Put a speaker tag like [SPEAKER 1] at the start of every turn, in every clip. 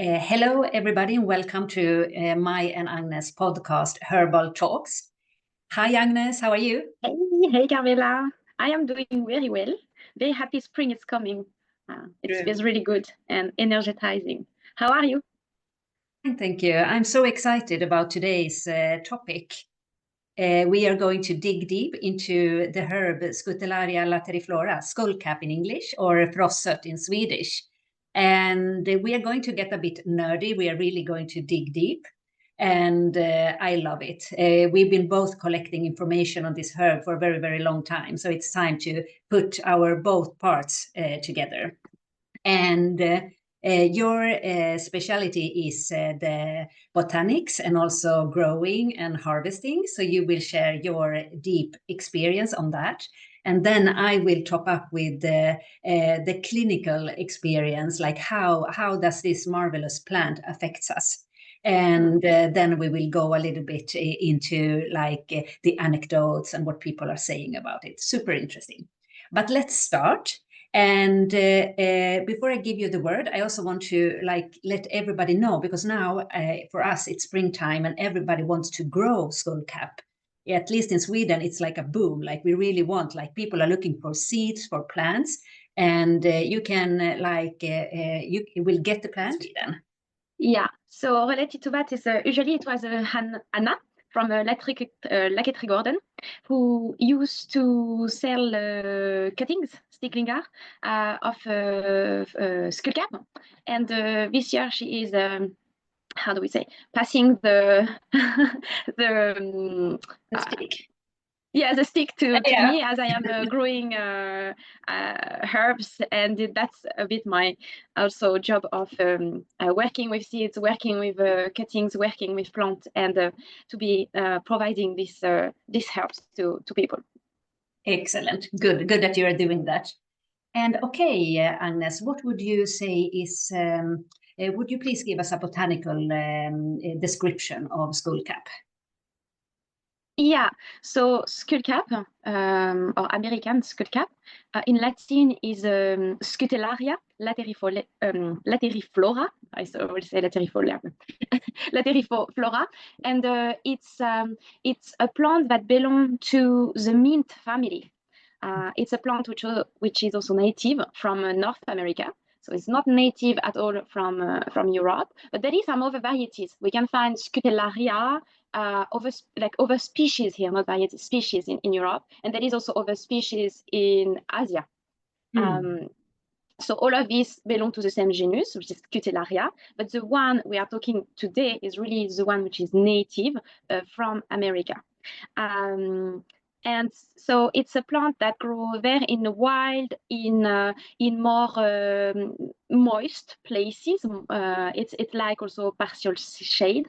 [SPEAKER 1] Hello, everybody, and welcome to my and Agnes podcast, Herbal Talks. Hi, Agnes, how are you?
[SPEAKER 2] Hey, Carmela. I am doing very well. Very happy spring is coming. It feels really good and energizing. How are you?
[SPEAKER 1] Thank you. I'm so excited about today's topic. We are going to dig deep into the herb Scutellaria lateriflora, skullcap in English, or Frossört in Swedish. And we are going to get a bit nerdy. We are really going to dig deep. And I love it. We've been both collecting information on this herb for a very, very long time. So it's time to put our both parts together. And your specialty is the botanics and also growing and harvesting. So you will share your deep experience on that. And then I will top up with the clinical experience, like how does this marvelous plant affects us? And then we will go a little bit into like the anecdotes and what people are saying about it. Super interesting. But let's start. And before I give you the word, I also want to let everybody know, because now for us it's springtime and everybody wants to grow skullcap. At least in Sweden, it's like a boom. Like we really want, like people are looking for seeds for plants, and you can you will get the plant then.
[SPEAKER 2] Yeah. So related to that is usually it was Anna from Laketree Garden, who used to sell cuttings, sticklingar, of skullcap. And this year she is, how do we say, passing the
[SPEAKER 1] the stick.
[SPEAKER 2] Yeah, the stick to me, as I am growing herbs, and that's a bit my also job of working with seeds, working with cuttings, working with plants, and to be providing these herbs to people.
[SPEAKER 1] Excellent. Good that you are doing that. And okay, Agnes, what would you say is, would you please give us a botanical description of skullcap?
[SPEAKER 2] Yeah, so skullcap, or American skullcap, in Latin is Scutellaria lateriflora. I will say lateriflora. Lateriflora, and it's a plant that belongs to the mint family. It's a plant which is also native from North America. So it's not native at all from Europe, but there is some other varieties. We can find Scutellaria, other species here, not varieties, species in Europe, and there is also other species in Asia. So all of these belong to the same genus, which is Scutellaria, but the one we are talking today is really the one which is native from America. And so it's a plant that grows there in the wild, in more moist places. It's like also partial shade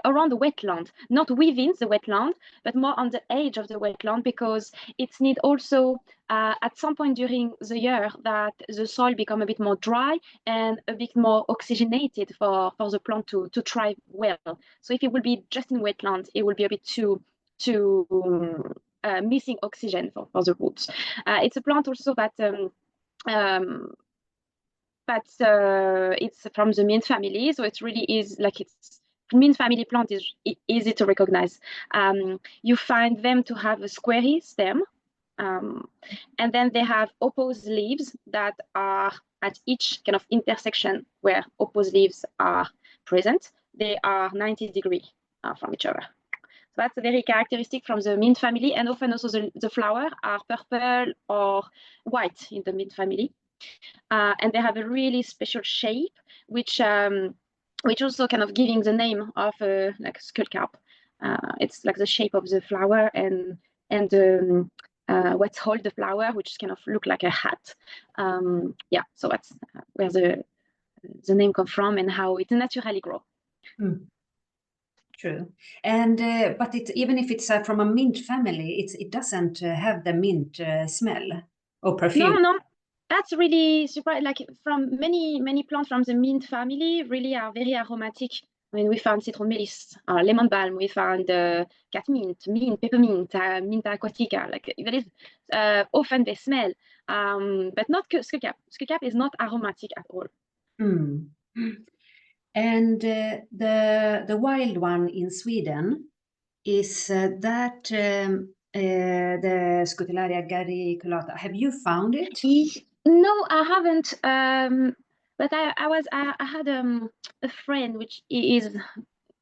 [SPEAKER 2] around the wetland, not within the wetland, but more on the edge of the wetland, because it's need also at some point during the year that the soil become a bit more dry and a bit more oxygenated for the plant to thrive well. So if it will be just in wetland, it will be a bit too missing oxygen for the roots. It's a plant also that it's from the mint family, so it really is like it's mint family plant is easy to recognize. You find them to have a squarey stem, and then they have opposed leaves that are at each kind of intersection where opposed leaves are present. They are 90 degrees from each other. That's very characteristic from the mint family, and often also the flowers are purple or white in the mint family, and they have a really special shape, which also kind of giving the name of like skullcap. It's like the shape of the flower and what's hold the flower, which kind of look like a hat. Yeah, so that's where the name comes from and how it naturally grows.
[SPEAKER 1] True. And but even if it's from a mint family, it doesn't have the mint smell or perfume.
[SPEAKER 2] No, that's really surprising. Like from many plants from the mint family, really are very aromatic. I mean, we found citronellus, lemon balm. We found catmint, mint, peppermint, mint aquatica. Like there is often they smell, but not skullcap. Skullcap is not aromatic at all.
[SPEAKER 1] And the wild one in Sweden is that the Scutellaria gariculata. Have you found it?
[SPEAKER 2] No, I haven't. But I had a friend which is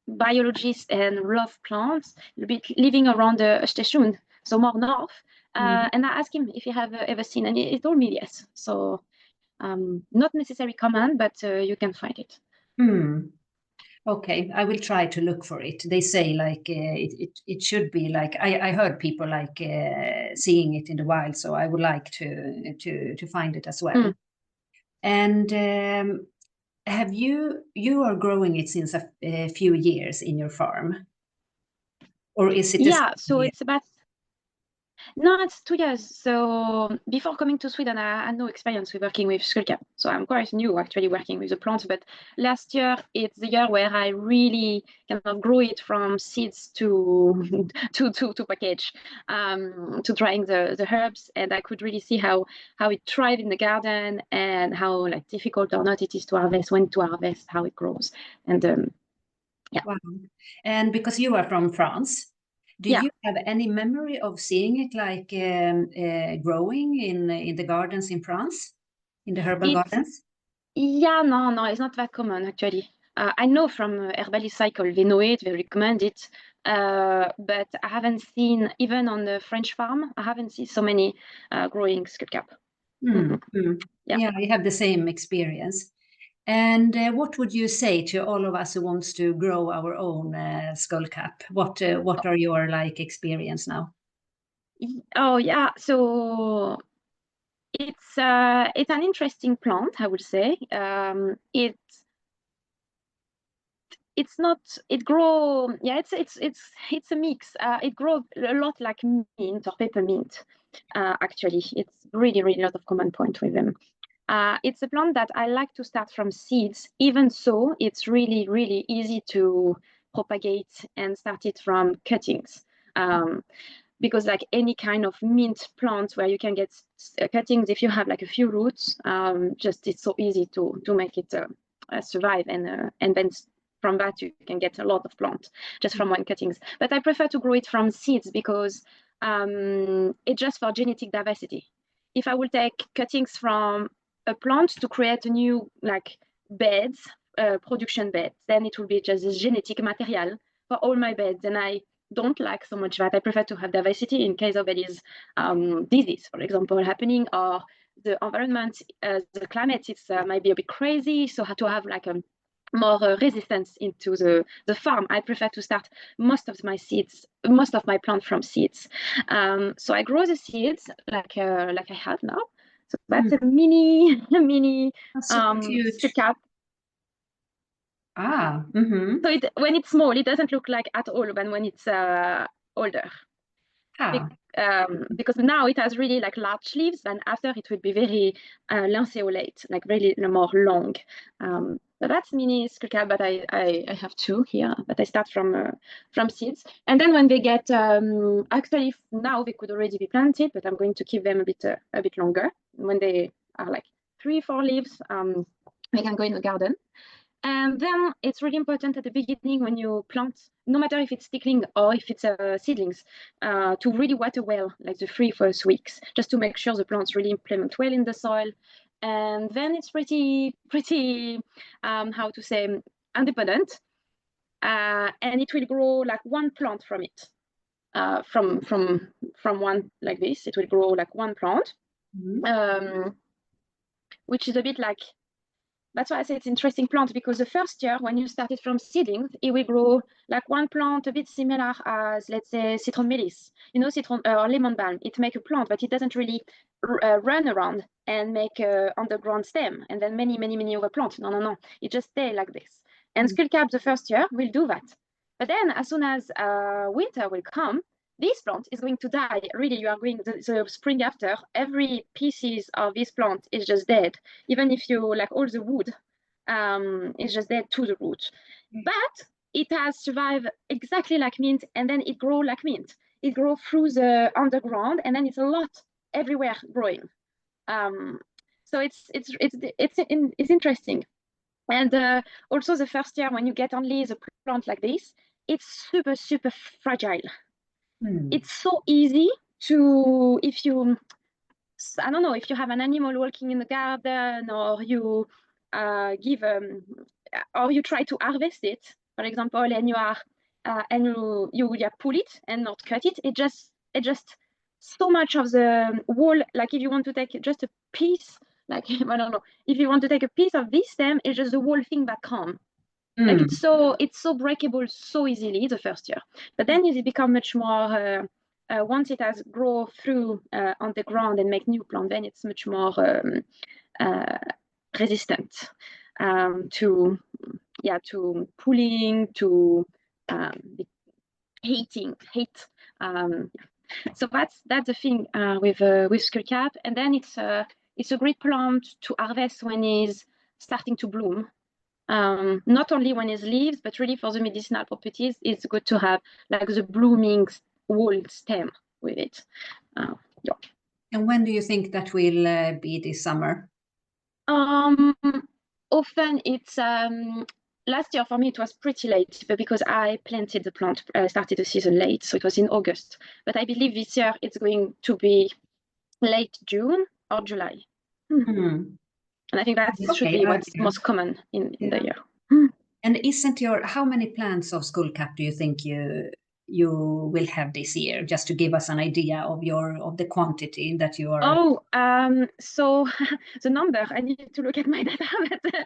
[SPEAKER 2] biologist and love plants, a bit living around the Östersund, so more north. And I asked him if he have ever seen, and he told me yes. So not necessarily common, but you can find it.
[SPEAKER 1] Okay, I will try to look for it. They say like it should be like I heard people like seeing it in the wild, so I would like to find it as well. And you are growing it since a few years in your farm, or is it?
[SPEAKER 2] Yeah, so it's about. No, it's 2 years. So before coming to Sweden, I had no experience with working with Skullcap. So I'm quite new actually working with the plants. But last year, it's the year where I really kind of grow it from seeds to to package, to trying the herbs, and I could really see how it thrives in the garden and how like difficult or not it is to harvest, when to harvest, how it grows, and yeah.
[SPEAKER 1] Wow. And because you are from France, do you have any memory of seeing it like growing in the gardens in France, in the herbal gardens?
[SPEAKER 2] Yeah, no, it's not that common actually. I know from herbalist cycle, they know it, they recommend it, but I haven't seen, even on the French farm, I haven't seen so many growing Skullcap.
[SPEAKER 1] Yeah, I have the same experience. And what would you say to all of us who wants to grow our own Skullcap? What are your like experience now?
[SPEAKER 2] Oh yeah, so it's an interesting plant, I would say. It's not, it grow, yeah, it's a mix. It grows a lot like mint or peppermint. Actually, it's really a lot of common point with them. It's a plant that I like to start from seeds. Even so, it's really easy to propagate and start it from cuttings. Because like any kind of mint plant where you can get cuttings, if you have like a few roots, just it's so easy to make it survive, and then from that you can get a lot of plant just from one cuttings. But I prefer to grow it from seeds because it's just for genetic diversity. If I will take cuttings from a plant to create a new like beds, production bed, then it will be just this genetic material for all my beds, and I don't like so much that. I prefer to have diversity in case of there is disease, for example, happening, or the environment, the climate, it's might be a bit crazy. So to have like a more resistance into the farm, I prefer to start most of my plant from seeds. So I grow the seeds like I have now. So that's a mini Skullcap. So when it's small, it doesn't look like at all, but when it's older. Because now it has really like large leaves, and after it will be very lanceolate, like really more long. So that's mini Skullcap, but I have two here, but I start from seeds. And then when they get, actually now they could already be planted, but I'm going to keep them a bit longer. When they are like 3-4 leaves, they can go in the garden. And then it's really important at the beginning when you plant, no matter if it's stickling or if it's seedlings, to really water well, like the 3 first weeks, just to make sure the plants really implement well in the soil. And then it's pretty, how to say, independent. And it will grow like one plant from it. From one like this, it will grow like one plant, which is a bit like, that's why I say it's interesting plant, because the first year when you started from seedlings, it will grow like one plant a bit similar as, let's say, citron meliss. You know, citron or lemon balm. It makes a plant, but it doesn't really run around and make underground stem and then many other plants. No. It just stays like this. And Skullcap the first year will do that. But then as soon as winter will come, this plant is going to die. Really, you are going the spring after, every pieces of this plant is just dead. Even if you like all the wood, it's just dead to the root. But it has survived exactly like mint, and then it grows like mint. It grows through the underground, and then it's a lot everywhere growing. So it's interesting. And also the first year when you get only the plant like this, it's super, super fragile. It's so easy to, if you, I don't know, if you have an animal walking in the garden, or you or you try to harvest it, for example, and you are, and you pull it and not cut it, it just so much of the wall, like if you want to take just a piece, like I don't know, if you want to take a piece of this stem, it's just the whole thing that come. Like it's so breakable so easily the first year, but then it become much more. Once it has grown through on the ground and make new plant, then it's much more resistant to pulling, to heat. So that's the thing with Skullcap, and then it's a great plant to harvest when it's starting to bloom. Not only when it's leaves, but really for the medicinal properties, it's good to have like the blooming whole stem with it. Yeah.
[SPEAKER 1] And when do you think that will be this summer?
[SPEAKER 2] Often it's last year for me it was pretty late, but because I planted the plant, started the season late, so it was in August. But I believe this year it's going to be late June or July. And I think that should be what's most common in the year.
[SPEAKER 1] And how many plants of Skullcap do you think you will have this year, just to give us an idea of the quantity that you are?
[SPEAKER 2] So the number, I need to look at my data, but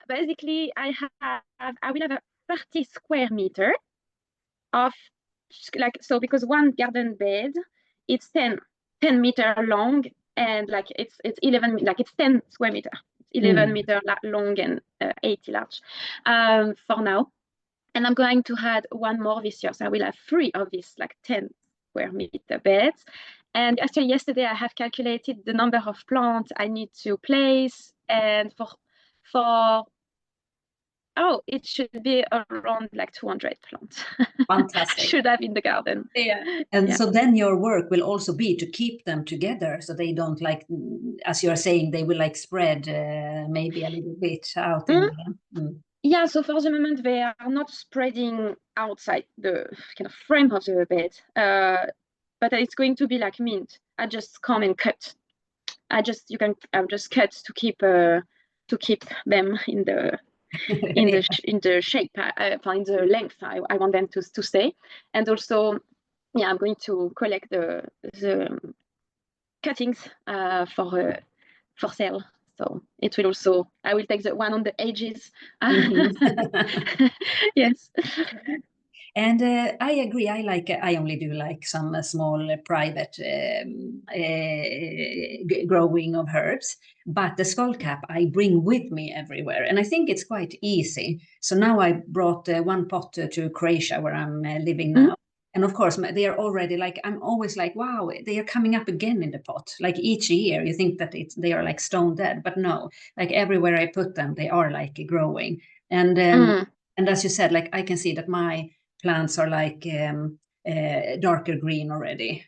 [SPEAKER 2] basically I will have a 30 square meter of, like, so because one garden bed, it's 10 meter long, and like it's 11, like it's 10 square meter, 11 meter long and 80 large for now. And I'm going to add one more this year. So I will have 3 of these, like 10 square meter beds. And actually yesterday I have calculated the number of plants I need to place. And it should be around like 200 plants.
[SPEAKER 1] Fantastic.
[SPEAKER 2] I should have in the garden.
[SPEAKER 1] Yeah. And so then your work will also be to keep them together, so they don't, like, as you're saying, they will like spread maybe a little bit out.
[SPEAKER 2] Yeah, so for the moment they are not spreading outside the kind of frame of the bed, but it's going to be like mint. I just come and cut. I'll just cut to keep them in the in the shape, in the length I want them to stay. And also, yeah, I'm going to collect the cuttings for sale. So it will also, I will take the one on the edges. Yes.
[SPEAKER 1] And I agree. I only do like some small private growing of herbs, but the Skullcap I bring with me everywhere, and I think it's quite easy. So now I brought one pot to Croatia, where I'm living now. And of course, they are already like, I'm always like, wow, they are coming up again in the pot. Like each year, you think that they are like stone dead, but no, like everywhere I put them, they are like growing. And as you said, like I can see that my plants are like darker green already.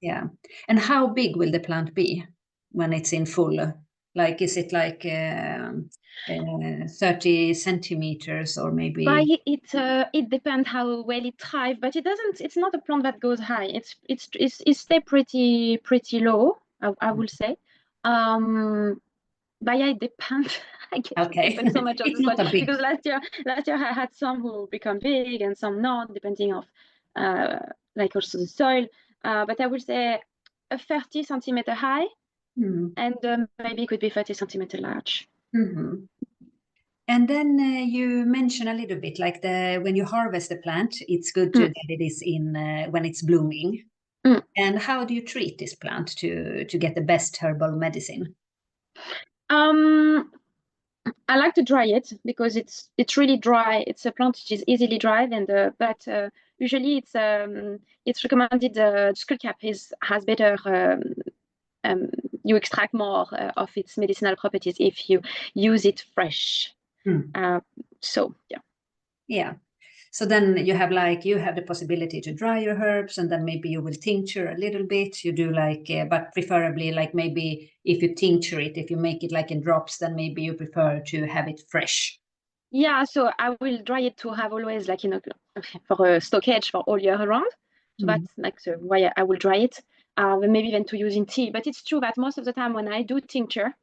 [SPEAKER 1] Yeah. And how big will the plant be when it's in full? Like, is it like 30 centimeters or maybe?
[SPEAKER 2] It depends how well it thrives, but it's not a plant that goes high. It stays pretty low, I will say. But yeah, it depends. I guess
[SPEAKER 1] Okay.
[SPEAKER 2] it depends so much on the soil.
[SPEAKER 1] Big...
[SPEAKER 2] Because last year I had some who become big and some not, depending on like also the soil. But I would say a 30 centimeter high, and maybe it could be 30 centimeter large.
[SPEAKER 1] And then you mentioned a little bit like when you harvest the plant, it's good to that it is in when it's blooming. And how do you treat this plant to get the best herbal medicine?
[SPEAKER 2] I like to dry it because it's really dry. It's a plant which is easily dried, and but usually it's recommended. Skullcap has better. You extract more of its medicinal properties if you use it fresh. So yeah.
[SPEAKER 1] Yeah. So then you have the possibility to dry your herbs, and then maybe you will tincture a little bit. You do but preferably maybe if you tincture it, if you make it in drops, then maybe you prefer to have it fresh.
[SPEAKER 2] Yeah, so I will dry it to have always for a stockage for all year round. So that's the way I will dry it. Maybe even to use in tea. But it's true that most of the time when I do tincture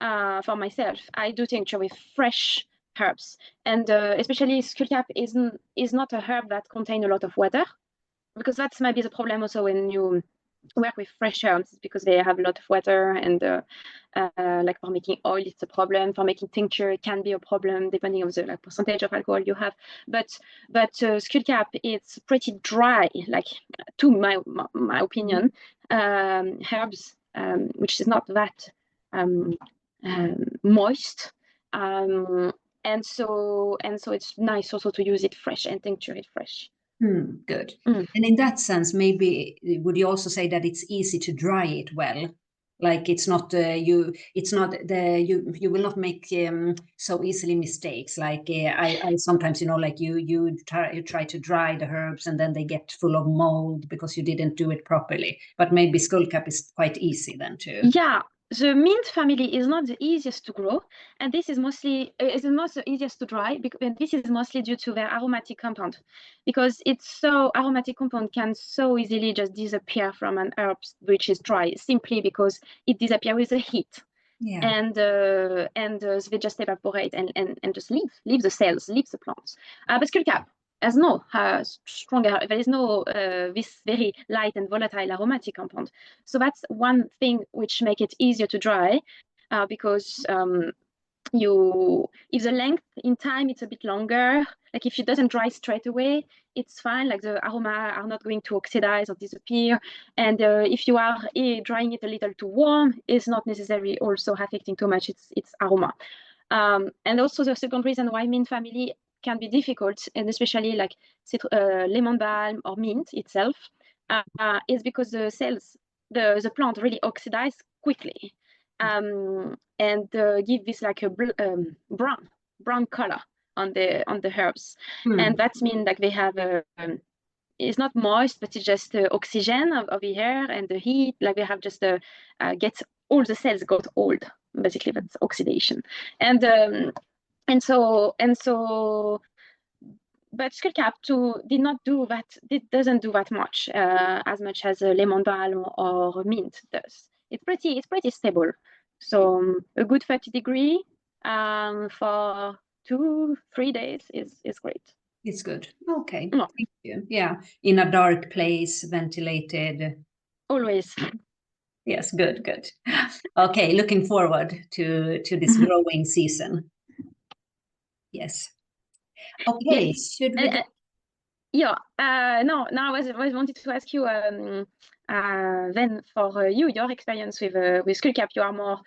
[SPEAKER 2] for myself, I do tincture with fresh herbs. And especially Skullcap is not a herb that contains a lot of water, because that's maybe the problem also when you work with fresh herbs, because they have a lot of water, and for making oil it's a problem, for making tincture it can be a problem depending on the percentage of alcohol you have. But Skullcap, it's pretty dry, to my opinion, herbs, which is not that moist, and so it's nice also to use it fresh and tincture it fresh.
[SPEAKER 1] Good. And in that sense, maybe would you also say that it's easy to dry it well? It's not you will not make so easily mistakes. I sometimes you try to dry the herbs and then they get full of mold because you didn't do it properly. But maybe Skullcap is quite easy then too.
[SPEAKER 2] Yeah. The mint family is not the easiest to grow, and this is mostly is not the easiest to dry, because this is mostly due to their aromatic compound, because aromatic compound can so easily just disappear from an herb which is dry, simply because it disappears with the heat.
[SPEAKER 1] Yeah.
[SPEAKER 2] And they just evaporate and just leave the cells, leave the plants. But Skullcap has no stronger, there is no this very light and volatile aromatic compound. So that's one thing which makes it easier to dry, because if the length in time it's a bit longer, if it doesn't dry straight away, it's fine, the aroma are not going to oxidize or disappear. And if you are drying it a little too warm, it's not necessarily also affecting too much its aroma. And also the second reason why mint family can be difficult, and especially lemon balm or mint itself, is because the cells, the plant really oxidize quickly, and give this a brown color on the herbs. And that means they have it's not moist, but it's just oxygen of the air and the heat. They have just get all the cells got old. Basically, that's oxidation. And so but Skullcap did not do that. It doesn't do that much, as much as lemon balm or mint does. It's pretty stable. So a good 30 degree for 2-3 days is great.
[SPEAKER 1] It's good. Okay. Oh. Thank you. Yeah. In a dark place, ventilated.
[SPEAKER 2] Always.
[SPEAKER 1] Yes, good. Okay, looking forward to this growing season. Yes. Okay,
[SPEAKER 2] yes.
[SPEAKER 1] should we?
[SPEAKER 2] No, I was wanted to ask you then for your experience with Skullcap. You are more,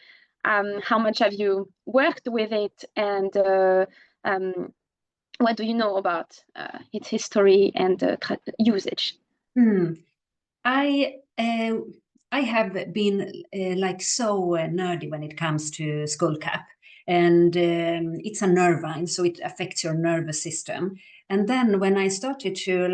[SPEAKER 2] how much have you worked with it, and what do you know about its history and usage?
[SPEAKER 1] I have been so nerdy when it comes to Skullcap, and it's a nervine, so it affects your nervous system. And then when I started to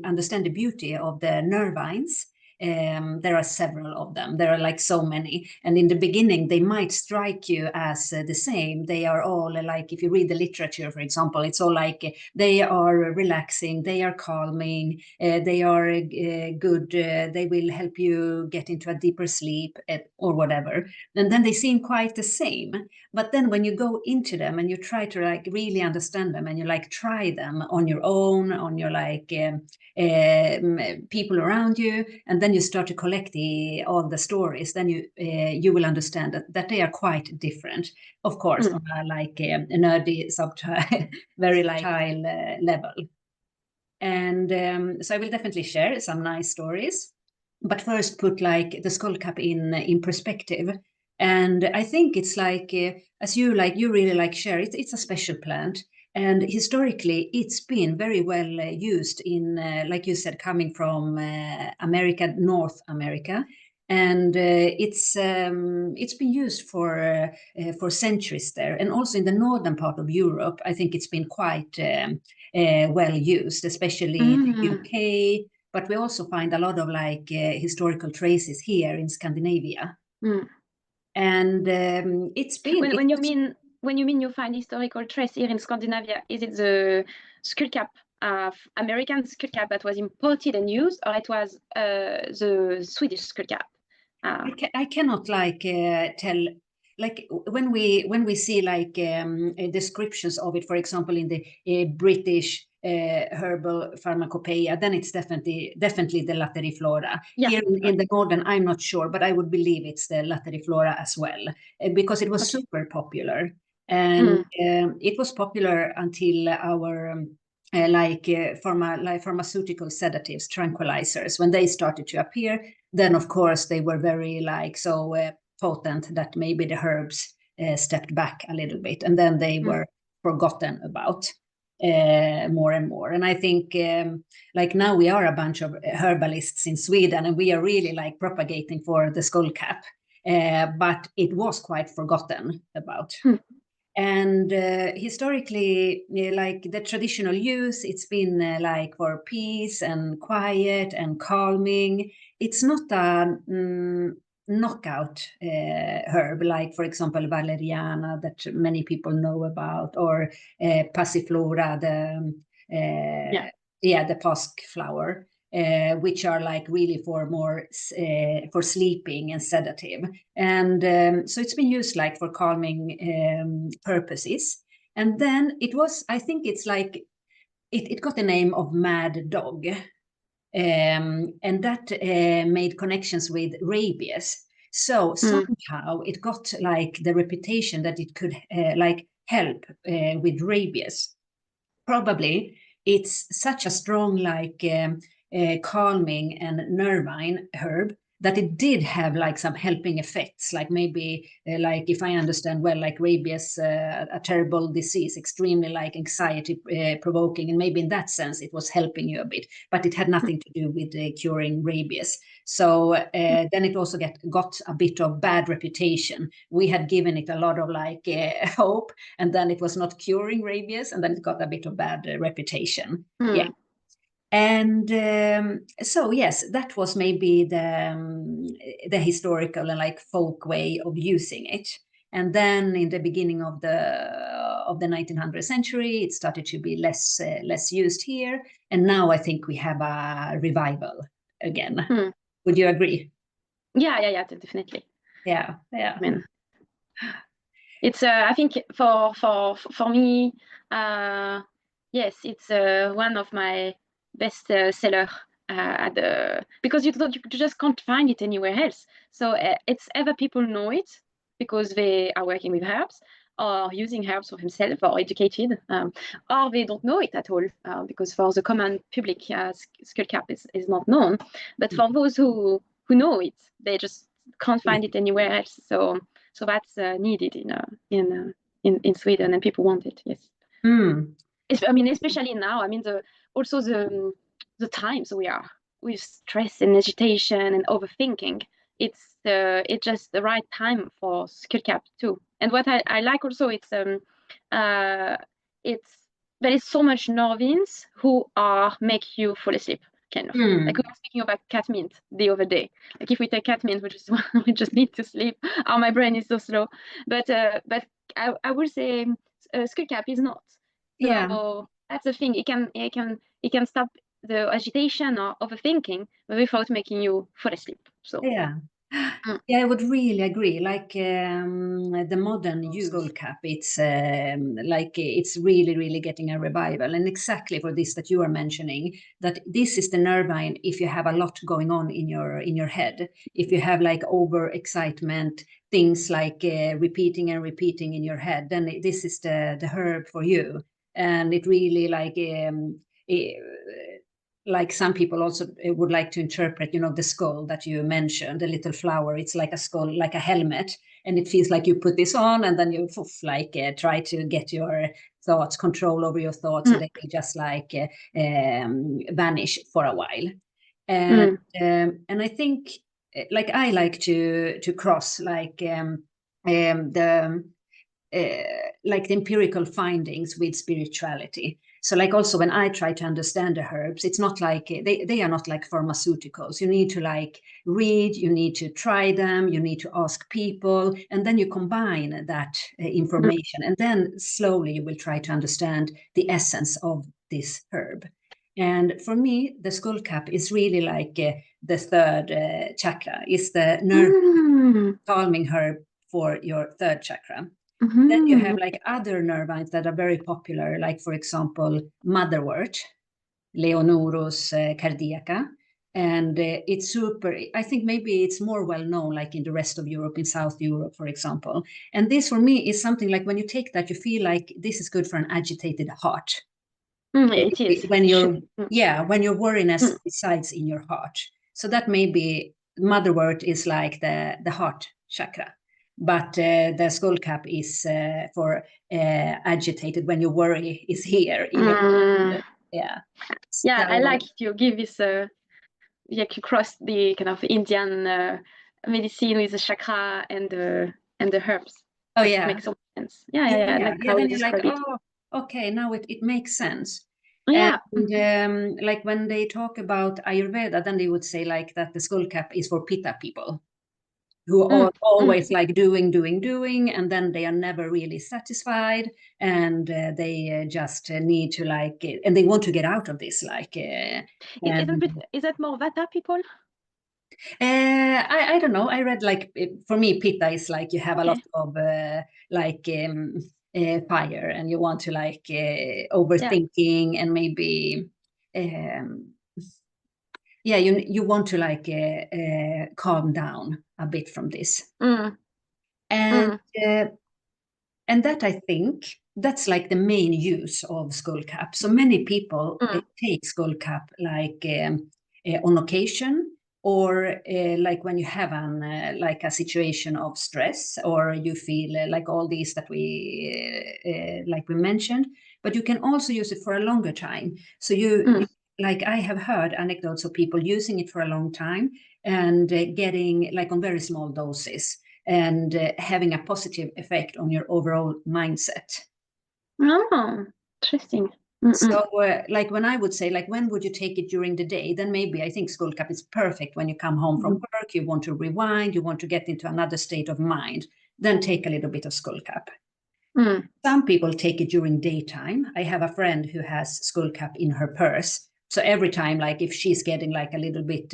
[SPEAKER 1] understand the beauty of the nervines, there are several of them. There are so many. And in the beginning, they might strike you as the same. They are all if you read the literature, for example, it's all they are relaxing, they are calming, they are good, they will help you get into a deeper sleep or whatever. And then they seem quite the same. But then when you go into them and you try to really understand them, and you try them on your own, on your people around you, and then you start to collect all the stories, then you will understand that they are quite different, of course, on a nerdy subtle very child level. And so I will definitely share some nice stories, but first put the Skullcap in perspective. And I think it's as you really share it, it's a special plant. And historically, it's been very well used in, like you said, coming from North America. and it's been used for centuries there, and also in the northern part of Europe. I think it's been quite well used, especially in the UK. But we also find a lot of like historical traces here in Scandinavia. And it's been
[SPEAKER 2] when you mean you find historical trace here in Scandinavia, is it the Skullcap, American Skullcap that was imported and used, or it was the Swedish Skullcap?
[SPEAKER 1] I cannot like tell, like when we see like descriptions of it, for example, in the British herbal pharmacopoeia, then it's definitely the lateriflora.
[SPEAKER 2] Yeah.
[SPEAKER 1] Here in the northern, I'm not sure, but I would believe it's the lateriflora as well, because it was super popular, and it was popular until our pharmaceutical sedatives, tranquilizers, when they started to appear. Then of course they were very like so potent that maybe the herbs stepped back a little bit, and then they were forgotten about more and more. And I think like now we are a bunch of herbalists in Sweden, and we are really like propagating for the Skullcap, but it was quite forgotten about. And historically, like the traditional use, it's been like for peace and quiet and calming. It's not a knockout herb, like for example valeriana that many people know about, or passiflora, the the pasque flower, which are like really for more for sleeping and sedative. And so it's been used like for calming purposes. And then it was, I think it's like, it got the name of mad dog. And that made connections with rabies. So somehow it got like the reputation that it could like help with rabies. Probably it's such a strong like calming and nervine herb that it did have like some helping effects, like maybe like if I understand well, like rabies, a terrible disease, extremely like anxiety provoking, and maybe in that sense it was helping you a bit, but it had nothing to do with curing rabies. So then it also got a bit of bad reputation. We had given it a lot of like hope, and then it was not curing rabies, and then it got a bit of bad reputation. Yeah. And so yes, that was maybe the historical and like folk way of using it. And then in the beginning of the 1900th century, it started to be less used here. And now I think we have a revival again. Would you agree?
[SPEAKER 2] Yeah, definitely.
[SPEAKER 1] Yeah.
[SPEAKER 2] I mean, it's I think for me, yes, it's one of my best seller because you just can't find it anywhere else. So it's either people know it because they are working with herbs or using herbs for themselves or educated, or they don't know it at all because for the common public, Skullcap is not known. But for those who know it, they just can't find it anywhere else. So that's needed in Sweden, and people want it. Yes. I mean, especially now. I mean, the times we are with stress and agitation and overthinking. It's just the right time for Skullcap too. And what I like also, it's there is so much nervines who make you fall asleep. Kind of like we were speaking about cat mint the other day. Like if we take cat mint, we just need to sleep. Oh, my brain is so slow. But I would say Skullcap is not. So that's the thing. It can stop the agitation or overthinking, but without making you fall asleep. So
[SPEAKER 1] yeah, I would really agree. Like the modern Skullcap, it's like it's really getting a revival, and exactly for this that you are mentioning, that this is the nervine. If you have a lot going on in your head, if you have like over excitement, things like repeating in your head, then this is the herb for you. And it really like some people also would like to interpret, the skull that you mentioned, the little flower. It's like a skull, like a helmet, and it feels like you put this on, and then you try to get your thoughts, control over your thoughts, so they just like vanish for a while. And I think like I like to cross like the empirical findings with spirituality. So like also when I try to understand the herbs, it's not like they are not like pharmaceuticals. You need to like read, you need to try them, you need to ask people, and then you combine that information, and then slowly you will try to understand the essence of this herb. And for me, the skullcap is really like the third chakra. It's the nerve calming herb for your third chakra. Then you have like other nervines that are very popular, like for example, motherwort, Leonorus cardiaca. And it's super, I think maybe it's more well known like in the rest of Europe, in South Europe, for example. And this for me is something like when you take that, you feel like this is good for an agitated heart.
[SPEAKER 2] It is.
[SPEAKER 1] When when your worriness resides in your heart. So that maybe motherwort is like the heart chakra. But the skullcap is for agitated when your worry is here.
[SPEAKER 2] Yeah, so, I like you give this. You cross the kind of Indian medicine with the chakra and the herbs.
[SPEAKER 1] Oh yeah,
[SPEAKER 2] makes some sense. Yeah.
[SPEAKER 1] Like how then you're like, oh, okay, now it makes sense.
[SPEAKER 2] Yeah.
[SPEAKER 1] And like when they talk about Ayurveda, then they would say like that the skullcap is for Pitta people, who are always like doing, and then they are never really satisfied, and they just need to like, and they want to get out of this. Like,
[SPEAKER 2] is that more Vata people?
[SPEAKER 1] I don't know. I read like for me, Pitta is like you have a lot of like fire, and you want to like overthinking, and maybe you want to like calm down a bit from this. And that I think that's like the main use of skullcap. So many people take skullcap like on occasion, or like when you have like a situation of stress, or you feel like all these that we mentioned. But you can also use it for a longer time. So you like I have heard anecdotes of people using it for a long time and getting like on very small doses, and having a positive effect on your overall mindset.
[SPEAKER 2] Oh, interesting.
[SPEAKER 1] So like when I would say like when would you take it during the day, then maybe I think skullcap is perfect when you come home from work, you want to rewind, you want to get into another state of mind, then take a little bit of skullcap. Some people take it during daytime. I have a friend who has skullcap in her purse. So every time, like if she's getting like a little bit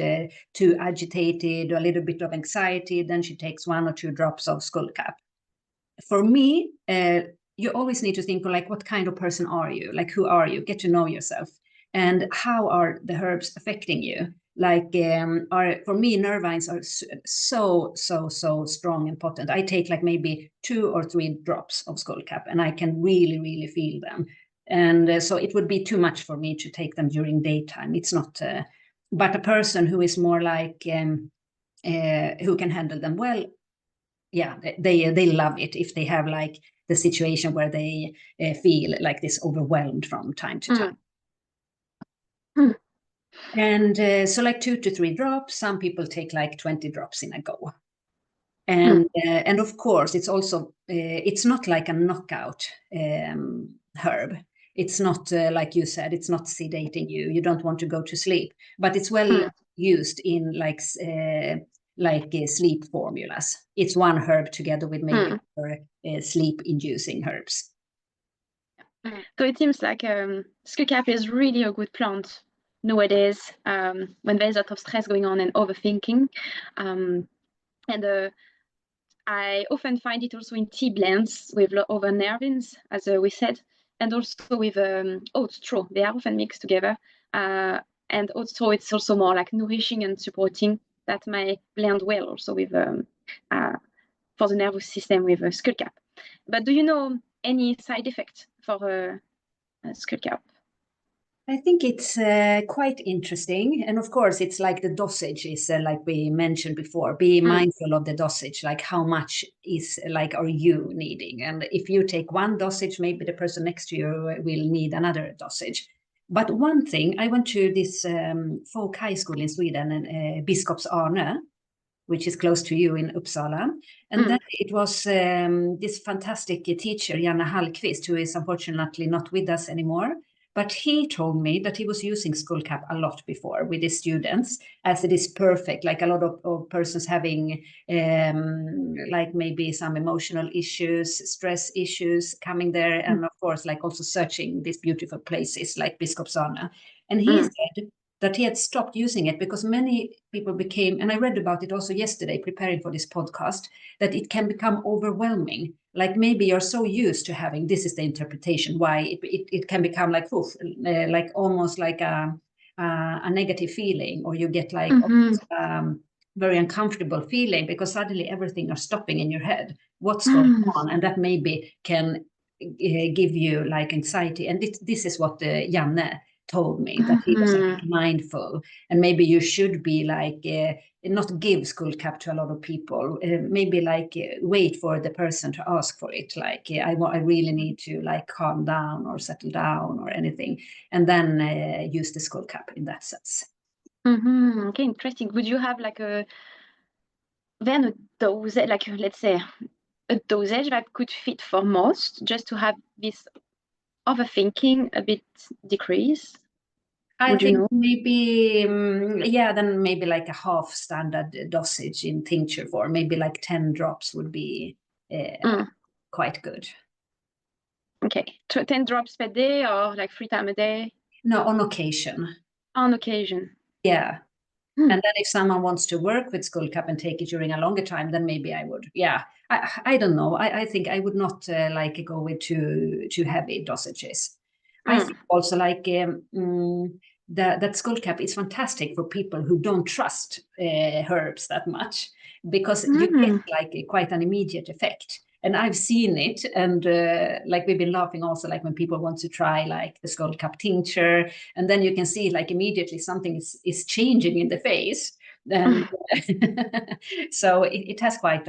[SPEAKER 1] too agitated or a little bit of anxiety, then she takes 1 or 2 drops of skullcap. For me, you always need to think like, what kind of person are you? Like, who are you? Get to know yourself. And how are the herbs affecting you? Like, for me, nervines are so strong and potent. I take like maybe 2 or 3 drops of skullcap, and I can really feel them. And so it would be too much for me to take them during daytime. It's not, but a person who is more like, who can handle them well, yeah, they love it if they have like the situation where they feel like this overwhelmed from time to time. And so like 2 to 3 drops. Some people take like 20 drops in a go. And of course, it's also it's not like a knockout herb. It's not like you said, it's not sedating you. You don't want to go to sleep, but it's well used in like sleep formulas. It's one herb together with maybe sleep-inducing herbs.
[SPEAKER 2] So it seems like skullcap is really a good plant nowadays when there's a lot of stress going on and overthinking. And I often find it also in tea blends with other nervines, as we said, and also with oat straw. They are often mixed together. And oat straw, it's also more like nourishing and supporting. That may blend well also with for the nervous system with skullcap. But do you know any side effects for skullcap?
[SPEAKER 1] I think it's quite interesting. And of course, it's like the dosage is like we mentioned before, be mindful of the dosage, like how much is like are you needing? And if you take one dosage, maybe the person next to you will need another dosage. But one thing, I went to this folk high school in Sweden, and Biskops Arne. which is close to you in Uppsala. And then it was this fantastic teacher, Janne Hallqvist, who is unfortunately not with us anymore. But he told me that he was using Skullcap a lot before with his students, as it is perfect, like a lot of persons having like maybe some emotional issues, stress issues coming there. And of course, like also searching these beautiful places like Biskopsarna. And he said that he had stopped using it because many people became, and I read about it also yesterday preparing for this podcast, that it can become overwhelming. Like maybe you're so used to having, this is the interpretation, why it can become like, like almost like a negative feeling, or you get like very uncomfortable feeling because suddenly everything are stopping in your head. What's going on? And that maybe can give you like anxiety. And this is what Janne told me, that he was mindful, and maybe you should be like not give Skullcap to a lot of people, maybe like wait for the person to ask for it, like I really need to like calm down or settle down or anything, and then use the Skullcap in that sense.
[SPEAKER 2] Okay, interesting. Would you have like a dose, like let's say a dosage that could fit for most, just to have this overthinking a bit decrease?
[SPEAKER 1] I think maybe, then maybe like a half standard dosage in tincture form, maybe like 10 drops would be quite good.
[SPEAKER 2] Okay, 10 drops per day or like 3 times a day?
[SPEAKER 1] No, on occasion.
[SPEAKER 2] On occasion.
[SPEAKER 1] Yeah. And then if someone wants to work with Skullcap and take it during a longer time, then maybe I would. Yeah, I don't know. I think I would not like go with too heavy dosages. I think also like that Skullcap is fantastic for people who don't trust herbs that much, because you get like quite an immediate effect. And I've seen it, and like we've been laughing also, like when people want to try like the Skullcap tincture, and then you can see like immediately something is changing in the face. And so it has quite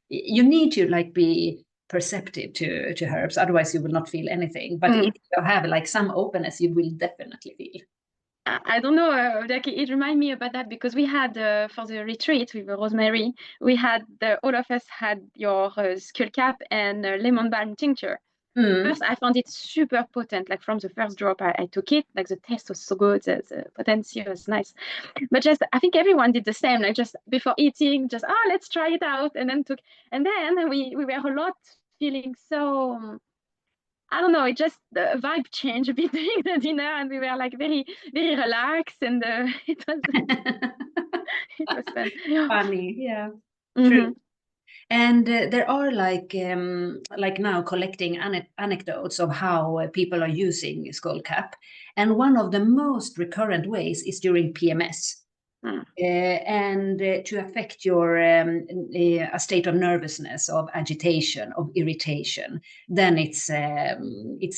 [SPEAKER 1] you need to like be perceptive to herbs, otherwise you will not feel anything. But if you have like some openness, you will definitely feel.
[SPEAKER 2] I don't know, like it reminded me about that, because we had for the retreat with Rosemary, we had all of us had your Skullcap and lemon balm tincture. First, I found it super potent. Like from the first drop I took it, like the taste was so good, the potency was nice. But just, I think everyone did the same, like just before eating, just, let's try it out. And then we were a lot feeling so, I don't know, it just, the vibe changed a bit during the dinner, and we were like very, very relaxed, and it was, it was fun.
[SPEAKER 1] Funny, yeah, true. And there are like now collecting anecdotes of how people are using Skullcap. And one of the most recurrent ways is during PMS. And to affect your a state of nervousness, of agitation, of irritation, then it's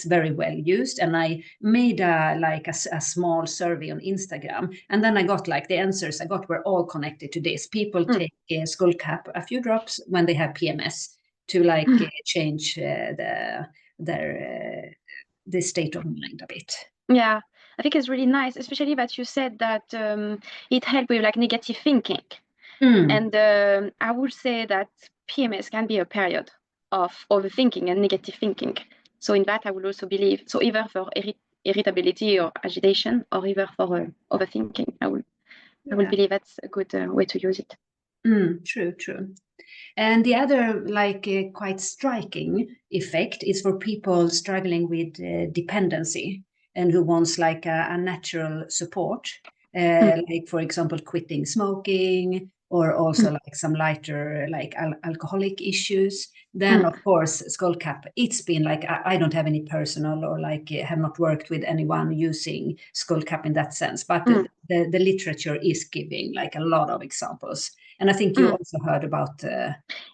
[SPEAKER 1] very well used. And I made a small survey on Instagram, and then I got like the answers I got were all connected to this. People take Skullcap a few drops when they have PMS to like change the state of mind a bit.
[SPEAKER 2] Yeah, I think it's really nice, especially that you said that it helped with like negative thinking. And I would say that PMS can be a period of overthinking and negative thinking. So in that, I would also believe, so either for irritability or agitation, or either for overthinking, I would believe that's a good way to use it.
[SPEAKER 1] True. And the other like quite striking effect is for people struggling with dependency and who wants like a natural support, like for example quitting smoking, or also like some lighter like alcoholic issues. Then of course Skullcap, it's been like I don't have any personal or like have not worked with anyone using Skullcap in that sense, but the literature is giving like a lot of examples. And I think you also heard about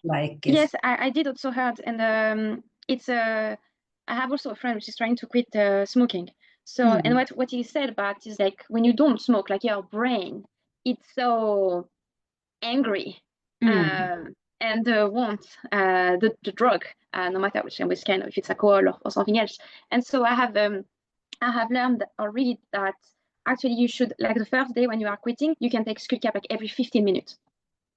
[SPEAKER 1] like...
[SPEAKER 2] Yes, I did also heard, and I have also a friend which is trying to quit smoking. So, and what he said about is like, when you don't smoke, like your brain, it's so angry and wants the drug, no matter which kind, if it's alcohol or something else. And so I have learned already that actually you should, like the first day when you are quitting, you can take Skullcap like every 15 minutes.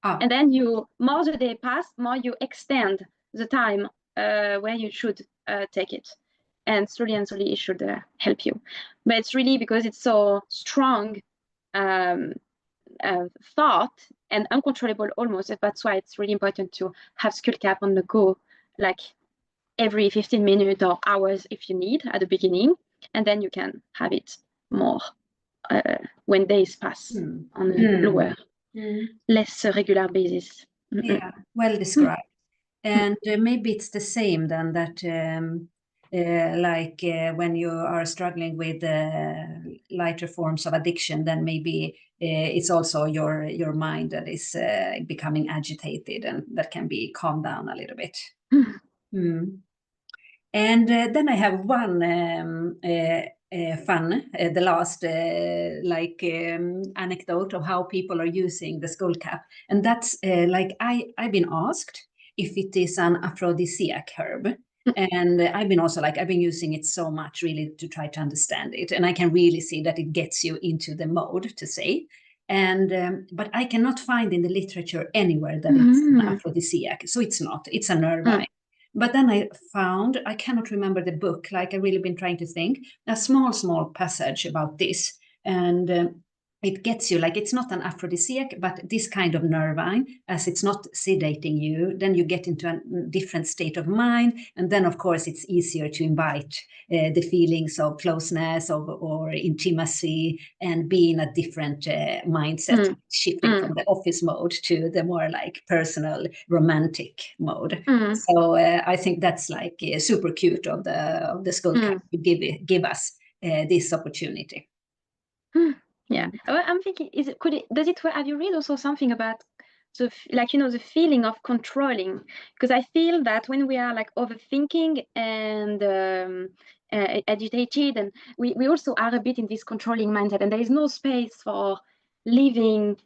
[SPEAKER 1] Ah.
[SPEAKER 2] And then more the day pass, more you extend the time where you should take it. And slowly it should help you. But it's really because it's so strong thought and uncontrollable almost. That's why it's really important to have Skullcap on the go, like every 15 minutes or hours if you need at the beginning. And then you can have it more when days pass on a lower, less regular basis.
[SPEAKER 1] Yeah, well described. And maybe it's the same then that when you are struggling with lighter forms of addiction, then maybe it's also your mind that is becoming agitated, and that can be calmed down a little bit. And then I have one fun, the last anecdote of how people are using the Skullcap. And that's I've been asked if it is an aphrodisiac herb. And I've been using it so much really to try to understand it. And I can really see that it gets you into the mode to say. And but I cannot find in the literature anywhere that it's an aphrodisiac. So it's not, it's a nervine. But then I found, I cannot remember the book, like I've really been trying to think, a small passage about this. And it gets you, like it's not an aphrodisiac, but this kind of nervine, as it's not sedating you, then you get into a different state of mind. And then, of course, it's easier to invite the feelings of closeness or intimacy and be in a different mindset, shifting from the office mode to the more like personal, romantic mode. So I think that's like super cute of the Skullcap to give us this opportunity.
[SPEAKER 2] Yeah, I'm thinking, have you read also something about the feeling of controlling? Because I feel that when we are like overthinking and agitated, and we also are a bit in this controlling mindset, and there is no space for living.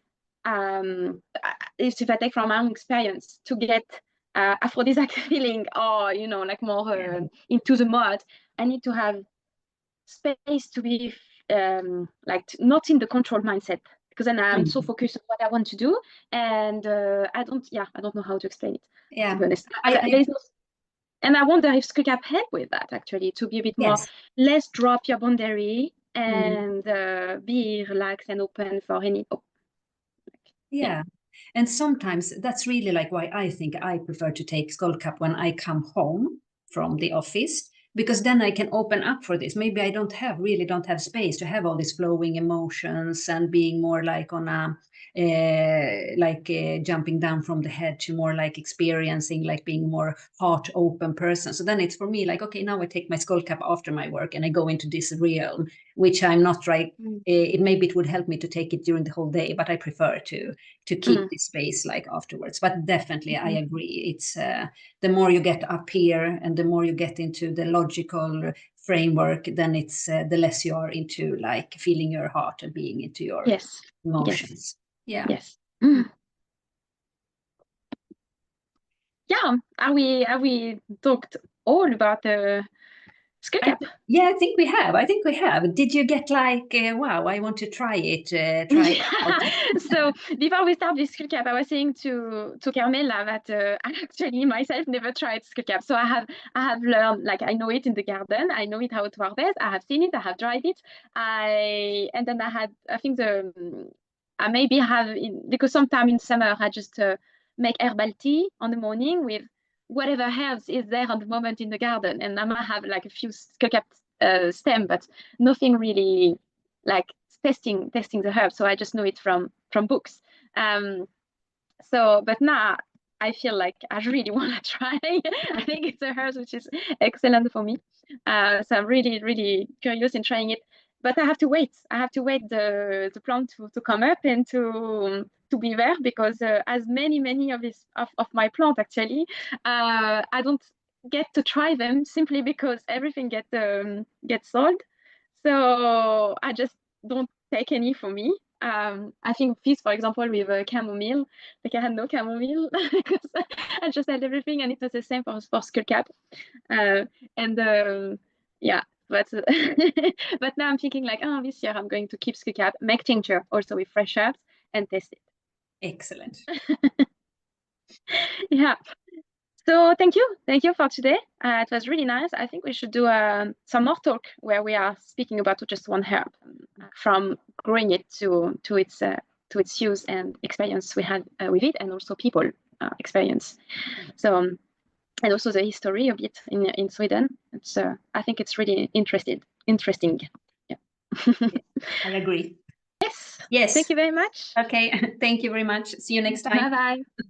[SPEAKER 2] If I take from my own experience, to get aphrodisiac feeling, or like more into the mode, I need to have space to be not in the control mindset, because then I'm so focused on what I want to do, and I don't know how to explain it.
[SPEAKER 1] Yeah,
[SPEAKER 2] to be honest. And I wonder if Skullcap help with that, actually, to be a bit more less drop your boundary and be relaxed and open for any.
[SPEAKER 1] Yeah. And sometimes that's really like why I think I prefer to take Skullcap when I come home from the office, because then I can open up for this. Maybe I don't have space to have all these flowing emotions and being more like on a jumping down from the head to more like experiencing, like being more heart open person. So then it's for me like, okay, now I take my Skullcap after my work and I go into this realm, which I'm not right. Maybe it would help me to take it during the whole day, but I prefer to keep this space like afterwards. But definitely I agree. It's the more you get up here and the more you get into the logical framework, then it's the less you are into like feeling your heart and being into your emotions.
[SPEAKER 2] Yes. Yeah. Are we talked all about the Skullcap?
[SPEAKER 1] Yeah, I think we have. Did you get like, wow, I want to try it out.
[SPEAKER 2] So before we start with Skullcap, I was saying to Carmela that I actually myself never tried Skullcap. So I have learned, like I know it in the garden, I know it how it works. I have seen it, I have tried it. And then I think I maybe have, because sometime in summer I just make herbal tea on the morning with whatever herbs is there at the moment in the garden, and I might have like a few Skullcap stem, but nothing really like testing the herbs. So I just know it from books. But now I feel like I really want to try. I think it's a herb which is excellent for me. So I'm really, really curious in trying it. But I have to wait. I have to wait the plant to come up and to be there, because as many of my plant actually, I don't get to try them simply because everything gets sold. So I just don't take any for me. I think this, for example, with chamomile, like I had no chamomile because I just had everything, and it was the same for Skullcap. but but now I'm thinking like, oh, this year I'm going to keep Skullcap, make tincture also with fresh herbs, and test it.
[SPEAKER 1] Excellent.
[SPEAKER 2] Yeah. So thank you for today. It was really nice. I think we should do some more talk where we are speaking about just one herb, from growing it to its use and experience we had with it, and also people experience. So and also the history a bit in Sweden. It's I think it's really interesting. Yeah.
[SPEAKER 1] I agree.
[SPEAKER 2] Yes.
[SPEAKER 1] Yes.
[SPEAKER 2] Thank you very much.
[SPEAKER 1] Okay. Thank you very much. See you next time.
[SPEAKER 2] Bye bye.